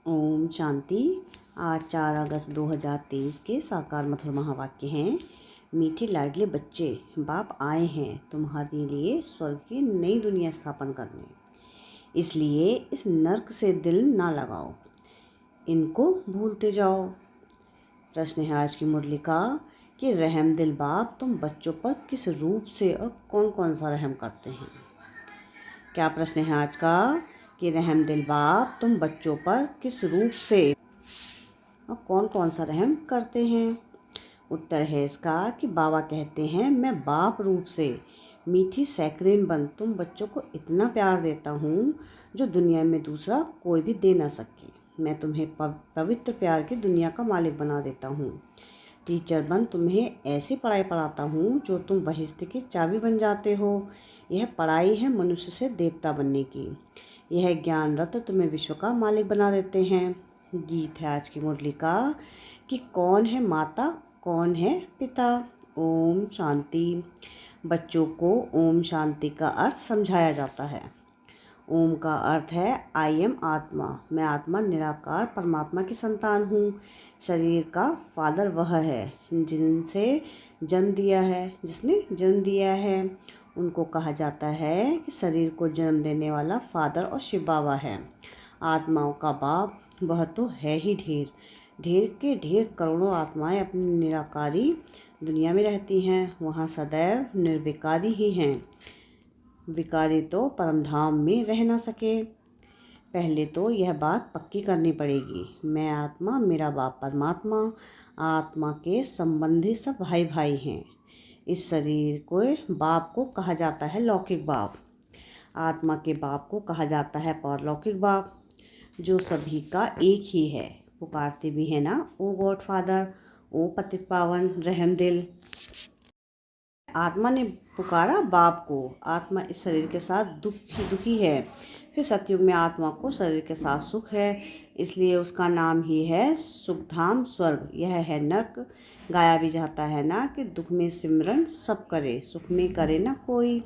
ओम शांति। आज 4 अगस्त 2023 के साकार मधुर महावाक्य हैं। मीठे लाडले बच्चे, बाप आए हैं तुम्हारे लिए स्वर्ग की नई दुनिया स्थापन करने। इसलिए इस नर्क से दिल ना लगाओ, इनको भूलते जाओ। प्रश्न है आज की मुरली का कि रहम दिल बाप तुम बच्चों पर किस रूप से और कौन कौन सा रहम करते हैं। क्या प्रश्न है आज का कि रहम दिल बाप तुम बच्चों पर किस रूप से और कौन कौन सा रहम करते हैं। उत्तर है इसका कि बाबा कहते हैं, मैं बाप रूप से मीठी सैकरीन बन तुम बच्चों को इतना प्यार देता हूँ जो दुनिया में दूसरा कोई भी दे ना सके। मैं तुम्हें पवित्र प्यार की दुनिया का मालिक बना देता हूँ। टीचर बन तुम्हें ऐसी पढ़ाई पढ़ाता हूँ जो तुम बहिश्त की चाबी बन जाते हो। यह पढ़ाई है मनुष्य से देवता बनने की। यह ज्ञान रत्न तुम्हें विश्व का मालिक बना देते हैं। गीत है आज की मुरली का कि कौन है माता कौन है पिता। ओम शांति। बच्चों को ओम शांति का अर्थ समझाया जाता है। ओम का अर्थ है आई एम आत्मा, मैं आत्मा निराकार परमात्मा की संतान हूँ। शरीर का फादर वह है जिनसे जन्म दिया है, जिसने जन्म दिया है। उनको कहा जाता है कि शरीर को जन्म देने वाला फादर और शिव बाबा है। आत्माओं का बाप वह तो है ही ढेर ढेर के ढेर करोड़ों आत्माएं अपनी निराकारी दुनिया में रहती हैं। वहाँ सदैव निर्विकारी ही हैं। विकारी तो परमधाम में रह ना सके। पहले तो यह बात पक्की करनी पड़ेगी, मैं आत्मा मेरा बाप परमात्मा। आत्मा के संबंधी सब भाई भाई हैं। इस शरीर को बाप को कहा जाता है लौकिक बाप। आत्मा के बाप को कहा जाता है पारलौकिक बाप, जो सभी का एक ही है। पुकारते भी है ना, ओ गॉड फादर, ओ पतित पावन रहम दिल। आत्मा ने पुकारा बाप को। आत्मा इस शरीर के साथ दुखी है। फिर सतयुग में आत्मा को शरीर के साथ सुख है, इसलिए उसका नाम ही है सुखधाम स्वर्ग। यह है नर्क। गाया भी जाता है ना कि दुख में सिमरन सब करे, सुख में करे ना कोई।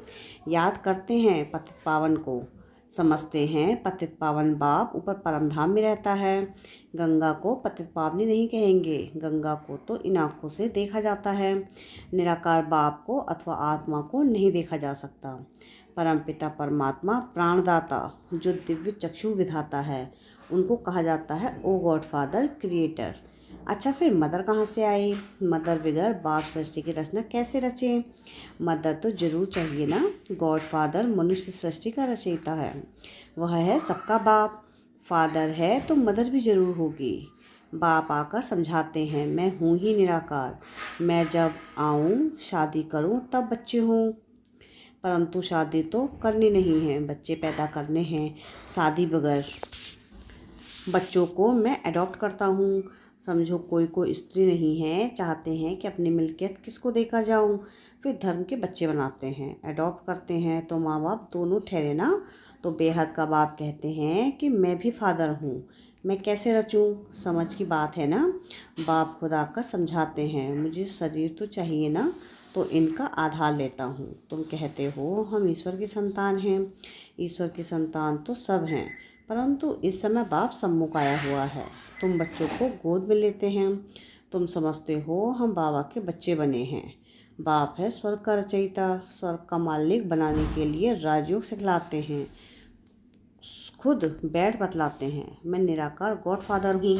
याद करते हैं पतित पावन को, समझते हैं पतित पावन बाप ऊपर परमधाम में रहता है। गंगा को पतित पावनी नहीं कहेंगे, गंगा को तो इन आँखों से देखा जाता है। निराकार बाप को अथवा आत्मा को नहीं देखा जा सकता। परमपिता परमात्मा प्राणदाता जो दिव्य चक्षु विधाता है, उनको कहा जाता है ओ गॉड फादर क्रिएटर। अच्छा, फिर मदर कहाँ से आई। मदर बगैर बाप सृष्टि की रचना कैसे रचे। मदर तो जरूर चाहिए ना। गॉड फादर मनुष्य सृष्टि का रचयिता है, वह है सबका बाप। फादर है तो मदर भी जरूर होगी। बाप आकर समझाते हैं, मैं हूँ ही निराकार। मैं जब आऊँ शादी करूँ तब बच्चे हों, परंतु शादी तो करनी नहीं है, बच्चे पैदा करने हैं। शादी बगैर बच्चों को मैं अडॉप्ट करता हूँ। समझो कोई स्त्री नहीं है, चाहते हैं कि अपनी मिल्कियत किसको देकर जाऊँ, फिर धर्म के बच्चे बनाते हैं, अडॉप्ट करते हैं। तो माँ बाप दोनों ठहरे ना। तो बेहद का बाप कहते हैं कि मैं भी फादर हूँ, मैं कैसे रचूँ। समझ की बात है ना। बाप खुदा का समझाते हैं, मुझे शरीर तो चाहिए ना, तो इनका आधार लेता हूँ। तुम कहते हो हम ईश्वर की संतान हैं। ईश्वर की संतान तो सब हैं, परंतु इस समय बाप सम्मुख आया हुआ है। तुम बच्चों को गोद में लेते हैं। तुम समझते हो हम बाबा के बच्चे बने हैं। बाप है स्वर्ग का रचयिता, स्वर्ग का मालिक बनाने के लिए राजयोग सिखलाते हैं, खुद बैठ बतलाते हैं। मैं निराकार गॉड फादर हूँ।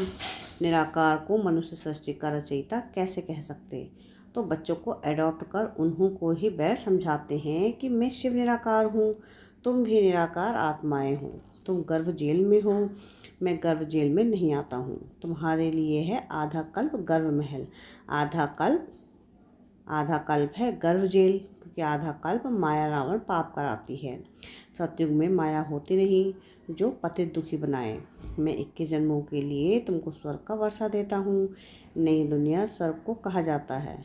निराकार को मनुष्य सृष्टि का रचयिता कैसे कह सकते। तो बच्चों को अडॉप्ट कर उन्हों को ही बैठ समझाते हैं कि मैं शिव निराकार हूँ, तुम भी निराकार आत्माएं हो। तुम गर्भ जेल में हो, मैं गर्भ जेल में नहीं आता हूँ। तुम्हारे लिए है आधा कल्प गर्भ महल। आधा कल्प है गर्भ जेल, क्योंकि आधा कल्प माया रावण पाप कराती है। सतयुग में माया होती नहीं जो पतित दुखी बनाए। मैं 21 जन्मों के लिए तुमको स्वर्ग का वर्षा देता हूँ। नई दुनिया स्वर्ग को कहा जाता है।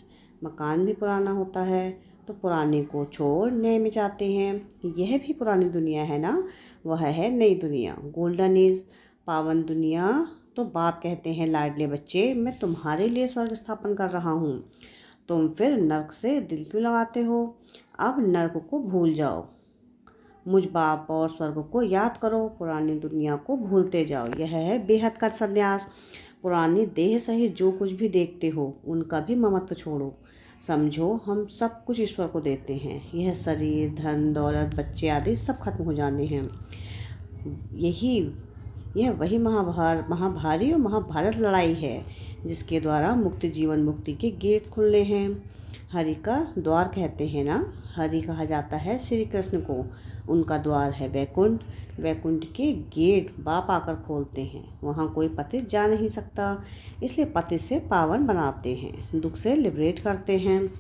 मकान भी पुराना होता है तो पुराने को छोड़ नए में जाते हैं। यह भी पुरानी दुनिया है ना, वह है नई दुनिया, गोल्डन एज, पावन दुनिया। तो बाप कहते हैं, लाडले बच्चे मैं तुम्हारे लिए स्वर्ग स्थापन कर रहा हूँ, तुम फिर नर्क से दिल क्यों लगाते हो। अब नर्क को भूल जाओ, मुझ बाप और स्वर्ग को याद करो, पुरानी दुनिया को भूलते जाओ। यह है बेहद का संन्यास। पुरानी देह सहित जो कुछ भी देखते हो उनका भी ममत्व छोड़ो। समझो हम सब कुछ ईश्वर को देते हैं। यह शरीर, धन, दौलत, बच्चे आदि सब खत्म हो जाने हैं। यही यह वही महाभारी और महाभारत लड़ाई है जिसके द्वारा मुक्ति जीवन मुक्ति के गेट्स खुलने हैं। हरि का द्वार कहते हैं ना, हरि कहा जाता है श्री कृष्ण को। उनका द्वार है वैकुंठ। वैकुंठ के गेट बाप आकर खोलते हैं। वहाँ कोई पतित जा नहीं सकता, इसलिए पतित से पावन बनाते हैं, दुख से लिबरेट करते हैं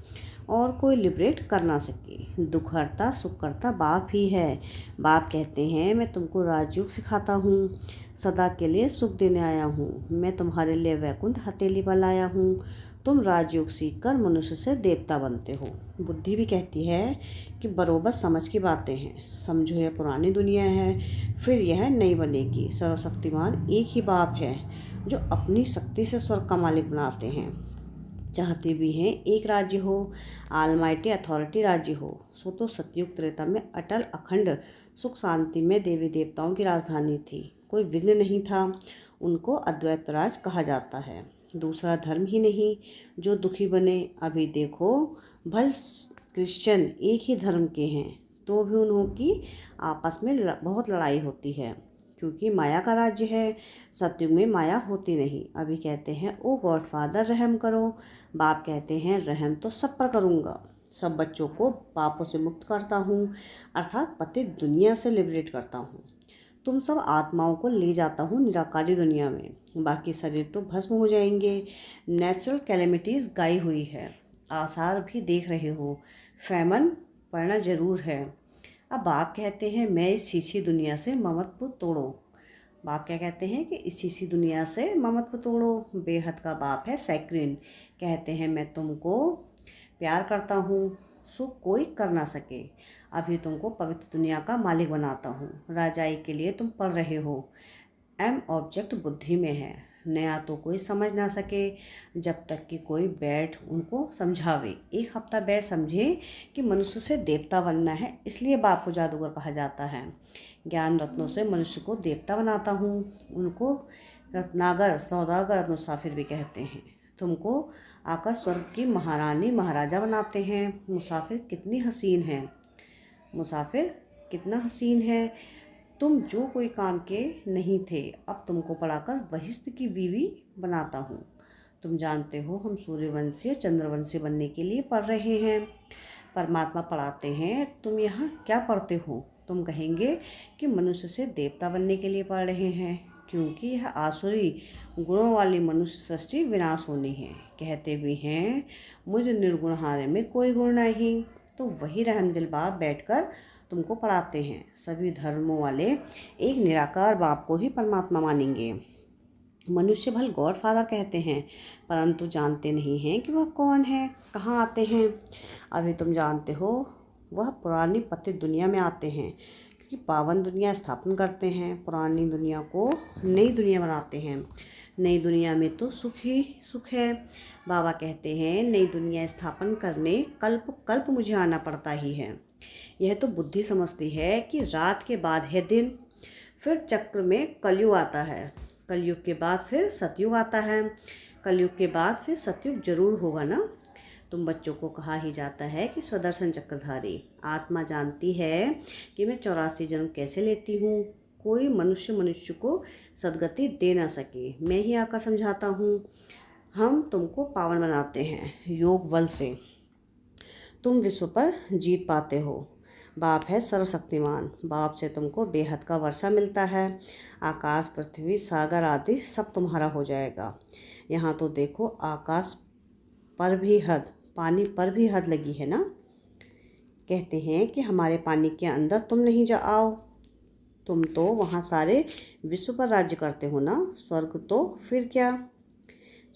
और कोई लिबरेट कर ना सके। दुख हरता सुख करता बाप ही है। बाप कहते हैं मैं तुमको राजयोग सिखाता हूँ, सदा के लिए सुख देने आया हूँ। मैं तुम्हारे लिए वैकुंठ हथेली पर लाया हूँ। तुम राजयोग सीखकर मनुष्य से देवता बनते हो। बुद्धि भी कहती है कि बरोबर समझ की बातें हैं। समझो यह पुरानी दुनिया है, फिर यह नहीं बनेगी। सर्वशक्तिमान एक ही बाप है जो अपनी शक्ति से स्वर्ग का मालिक बनाते हैं। चाहते भी हैं एक राज्य हो, आलमाइटी अथॉरिटी राज्य हो। सो तो सतयुग त्रेता में अटल अखंड सुख शांति में देवी देवताओं की राजधानी थी। कोई विघ्न नहीं था। उनको अद्वैत राज कहा जाता है। दूसरा धर्म ही नहीं जो दुखी बने। अभी देखो भल क्रिश्चियन एक ही धर्म के हैं तो भी उन्हों की आपस में बहुत लड़ाई होती है, क्योंकि माया का राज्य है। सतयुग में माया होती नहीं। अभी कहते हैं ओ गॉड फादर रहम करो। बाप कहते हैं रहम तो सब पर करूँगा। सब बच्चों को पापों से मुक्त करता हूँ, अर्थात पतित दुनिया से लिबरेट करता हूँ। तुम सब आत्माओं को ले जाता हूँ निराकारी दुनिया में। बाकी शरीर तो भस्म हो जाएंगे। नेचुरल कैलेमिटीज़ गाई हुई है, आसार भी देख रहे हो। फैमन पड़ना जरूर है। अब बाप कहते हैं मैं इस शीशी दुनिया से ममत्व तोड़ो। बाप क्या कहते हैं कि इस शीशी दुनिया से ममत्व तोड़ो। बेहद का बाप है सैक्रिन। कहते हैं मैं तुमको प्यार करता हूँ सो कोई कर ना सके। अभी तुमको पवित्र दुनिया का मालिक बनाता हूँ। राजाई के लिए तुम पढ़ रहे हो। एम ऑब्जेक्ट बुद्धि में है। नया तो कोई समझ ना सके जब तक कि कोई बैठ उनको समझावे। एक हफ्ता बैठ समझे कि मनुष्य से देवता बनना है, इसलिए बाप को जादूगर कहा जाता है। ज्ञान रत्नों से मनुष्य को देवता बनाता हूँ। उनको रत्नागर, सौदागर, मुसाफिर भी कहते हैं। तुमको आकर स्वर्ग की महारानी महाराजा बनाते हैं। मुसाफिर कितनी हसीन है, मुसाफिर कितना हसीन है। तुम जो कोई काम के नहीं थे, अब तुमको पढ़ाकर वहिष्ठ की बीवी बनाता हूँ। तुम जानते हो हम सूर्यवंशी और चंद्रवंशी बनने के लिए पढ़ रहे हैं। परमात्मा पढ़ाते हैं तुम यहाँ क्या पढ़ते हो। तुम कहेंगे कि मनुष्य से देवता बनने के लिए पढ़ रहे हैं, क्योंकि यह आसुरी गुणों वाली मनुष्य सृष्टि विनाश होनी है। कहते भी हैं मुझ निर्गुणहारे में कोई गुण नहीं। तो वही रहमदिल बाप बैठकर तुमको पढ़ाते हैं। सभी धर्मों वाले एक निराकार बाप को ही परमात्मा मानेंगे। मनुष्य भल गॉड फादर कहते हैं, परंतु जानते नहीं हैं कि वह कौन है, कहाँ आते हैं। अभी तुम जानते हो वह पुरानी पतित दुनिया में आते हैं, क्योंकि पावन दुनिया स्थापन करते हैं। पुरानी दुनिया को नई दुनिया बनाते हैं। नई दुनिया में तो सुख ही सुख है। बाबा कहते हैं नई दुनिया स्थापन करने कल्प कल्प मुझे आना पड़ता ही है। यह तो बुद्धि समझती है कि रात के बाद है दिन, फिर चक्र में कलयुग आता है, कलयुग के बाद फिर सतयुग आता है, कलयुग के बाद फिर सतयुग जरूर होगा ना। तुम बच्चों को कहा ही जाता है कि स्वदर्शन चक्रधारी। आत्मा जानती है कि मैं 84 जन्म कैसे लेती हूँ। कोई मनुष्य को सदगति दे ना सके, मैं ही आकर समझाता हूँ। हम तुमको पावन बनाते हैं योग बल से। तुम विश्व पर जीत पाते हो। बाप है सर्वशक्तिमान। बाप से तुमको बेहद का वर्षा मिलता है। आकाश, पृथ्वी, सागर आदि सब तुम्हारा हो जाएगा। यहाँ तो देखो आकाश पर भी हद, पानी पर भी हद लगी है ना। कहते हैं कि हमारे पानी के अंदर तुम नहीं जाओ। तुम तो वहाँ सारे विश्व पर राज्य करते हो ना। स्वर्ग तो फिर क्या,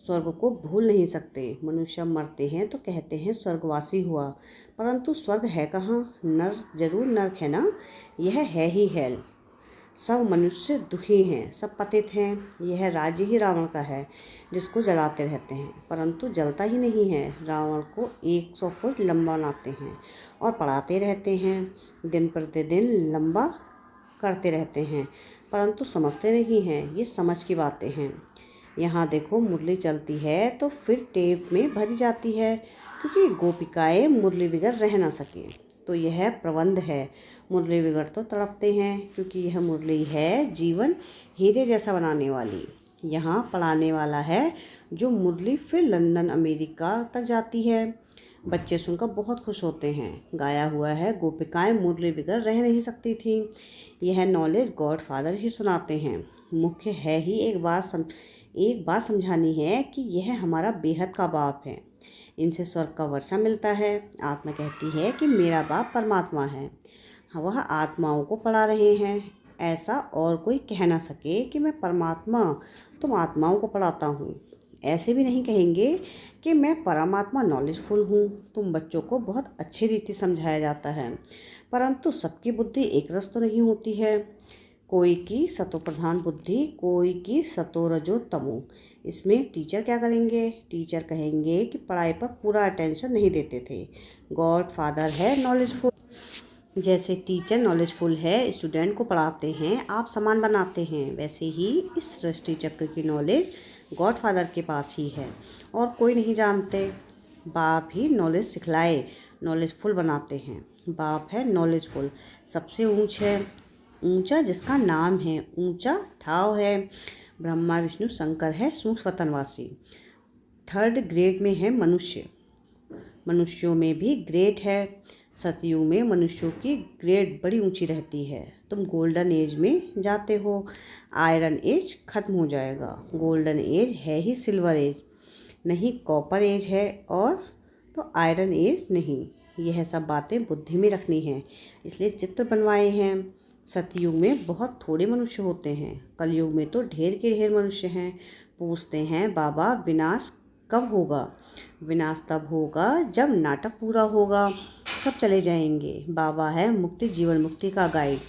स्वर्ग को भूल नहीं सकते। मनुष्य मरते हैं तो कहते हैं स्वर्गवासी हुआ, परंतु स्वर्ग है कहाँ। नर जरूर नर्क है ना, यह है ही हेल। सब मनुष्य दुखी हैं, सब पतित हैं। यह राज्य ही रावण का है, जिसको जलाते रहते हैं, परंतु जलता ही नहीं है। रावण को 100 फुट लंबा बनाते हैं और पढ़ाते रहते हैं, दिन प्रतिदिन लंबा करते रहते हैं, परंतु समझते नहीं हैं। ये समझ की बातें हैं। यहाँ देखो, मुरली चलती है तो फिर टेप में भरी जाती है, क्योंकि गोपिकाएं मुरली बगैर रह ना सकें। तो यह प्रबंध है। मुरली बगैर तो तड़पते हैं, क्योंकि यह मुरली है जीवन हीरे जैसा बनाने वाली। यहाँ पढ़ाने वाला है जो मुरली फिर लंदन अमेरिका तक जाती है। बच्चे सुनकर बहुत खुश होते हैं। गाया हुआ है, गोपिकाएं मुरली बगैर रह नहीं सकती थीं। यह नॉलेज गॉड फादर ही सुनाते हैं। मुख्य है ही एक बात समझानी है कि यह हमारा बेहद का बाप है। इनसे स्वर्ग का वर्षा मिलता है। आत्मा कहती है कि मेरा बाप परमात्मा है, वह आत्माओं को पढ़ा रहे हैं। ऐसा और कोई कह ना सके कि मैं परमात्मा तुम आत्माओं को पढ़ाता हूँ। ऐसे भी नहीं कहेंगे कि मैं परमात्मा नॉलेजफुल हूँ। तुम बच्चों को बहुत अच्छी रीति समझाया जाता है, परंतु सबकी बुद्धि एक रस तो नहीं होती है। कोई की सतोप्रधान बुद्धि, कोई की सतोरजो तमो। इसमें टीचर क्या करेंगे? टीचर कहेंगे कि पढ़ाई पर पूरा अटेंशन नहीं देते थे। गॉड फादर है नॉलेजफुल। जैसे टीचर नॉलेजफुल है, स्टूडेंट को पढ़ाते हैं, आप समान बनाते हैं, वैसे ही इस सृष्टि चक्र की नॉलेज गॉड फादर के पास ही है और कोई नहीं जानते। बाप ही नॉलेज सिखलाए, नॉलेजफुल बनाते हैं। बाप है नॉलेजफुल, सबसे ऊंचा जिसका नाम है, ऊंचा ठाव है। ब्रह्मा विष्णु शंकर है सूक्ष्म वतनवासी। 3rd ग्रेड में है मनुष्य। मनुष्यों में भी ग्रेड है। सतयुग में मनुष्यों की ग्रेड बड़ी ऊंची रहती है। तुम गोल्डन एज में जाते हो। आयरन एज खत्म हो जाएगा। गोल्डन एज है ही सिल्वर एज, नहीं कॉपर एज है, और तो आयरन एज नहीं। यह सब बातें बुद्धि में रखनी है, इसलिए चित्र बनवाए हैं। सतयुग में बहुत थोड़े मनुष्य होते हैं, कलयुग में तो ढेर के ढेर मनुष्य हैं। पूछते हैं, बाबा विनाश कब होगा? विनाश तब होगा जब नाटक पूरा होगा, सब चले जाएंगे। बाबा है मुक्ति जीवन मुक्ति का गाइड।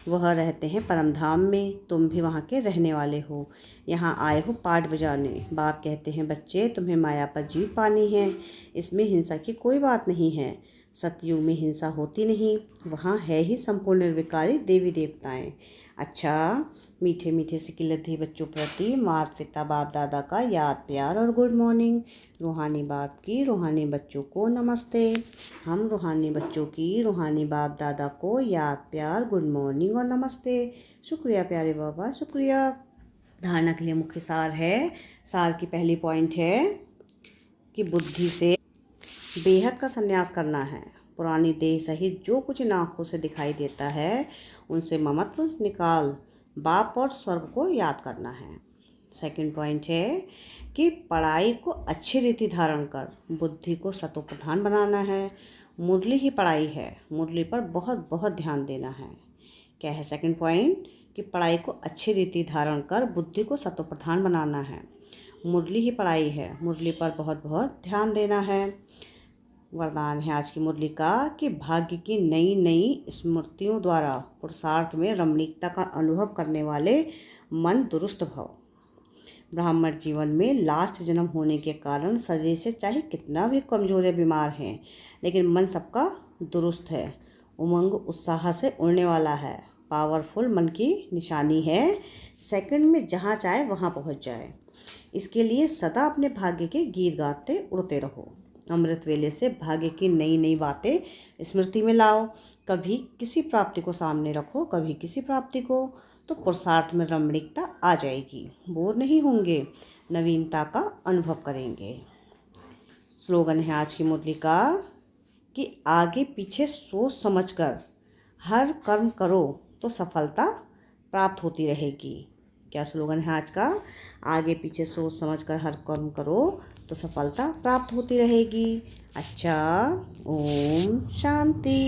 वह रहते हैं परमधाम में, तुम भी वहाँ के रहने वाले हो। यहाँ आए हो पाठ बजाने। बाप कहते हैं, बच्चे तुम्हें माया पर जीत पानी है, इसमें हिंसा की कोई बात नहीं है। सतयुग में हिंसा होती नहीं, वहाँ है ही संपूर्ण निर्विकारी देवी देवताएं। अच्छा, मीठे मीठे से किलत बच्चों प्रति माता पिता बाप दादा का याद प्यार और गुड मॉर्निंग। रूहानी बाप की रूहानी बच्चों को नमस्ते। हम रूहानी बच्चों की रूहानी बाप दादा को याद प्यार गुड मॉर्निंग और नमस्ते। शुक्रिया प्यारे बाबा, शुक्रिया। धारणा के लिए मुख्य सार है। सार की पहली पॉइंट है कि बुद्धि से बेहद का संन्यास करना है। पुरानी देह सहित जो कुछ इन आँखों से दिखाई देता है, उनसे ममत्व निकाल बाप और स्वर्ग को याद करना है। सेकंड पॉइंट है कि पढ़ाई को अच्छी रीति धारण कर बुद्धि को सतोप्रधान बनाना है। मुरली ही पढ़ाई है, मुरली पर बहुत बहुत ध्यान देना है। क्या है सेकंड पॉइंट? कि पढ़ाई को अच्छी रीति धारण कर बुद्धि को सतोप्रधान बनाना है। मुरली ही पढ़ाई है, मुरली पर बहुत बहुत ध्यान देना है। वरदान है आज की मुरली का कि भाग्य की नई नई स्मृतियों द्वारा पुरुषार्थ में रमणीकता का अनुभव करने वाले मन दुरुस्त भव। ब्राह्मण जीवन में लास्ट जन्म होने के कारण शरीर से चाहे कितना भी कमजोर या बीमार है, लेकिन मन सबका दुरुस्त है, उमंग उत्साह से उड़ने वाला है। पावरफुल मन की निशानी है, सेकंड में जहाँ चाहे वहाँ पहुँच जाए। इसके लिए सदा अपने भाग्य के गीत गाते उड़ते रहो। अमृत वेले से भाग्य की नई नई बातें स्मृति में लाओ। कभी किसी प्राप्ति को सामने रखो, कभी किसी प्राप्ति को, तो पुरुषार्थ में रमणीकता आ जाएगी। बोर नहीं होंगे, नवीनता का अनुभव करेंगे। स्लोगन है आज की मुरली का कि आगे पीछे सोच समझकर हर कर्म करो तो सफलता प्राप्त होती रहेगी। क्या स्लोगन है आज का? आगे पीछे सोच समझकर हर कर्म करो तो सफलता प्राप्त होती रहेगी। अच्छा, ओम शांति।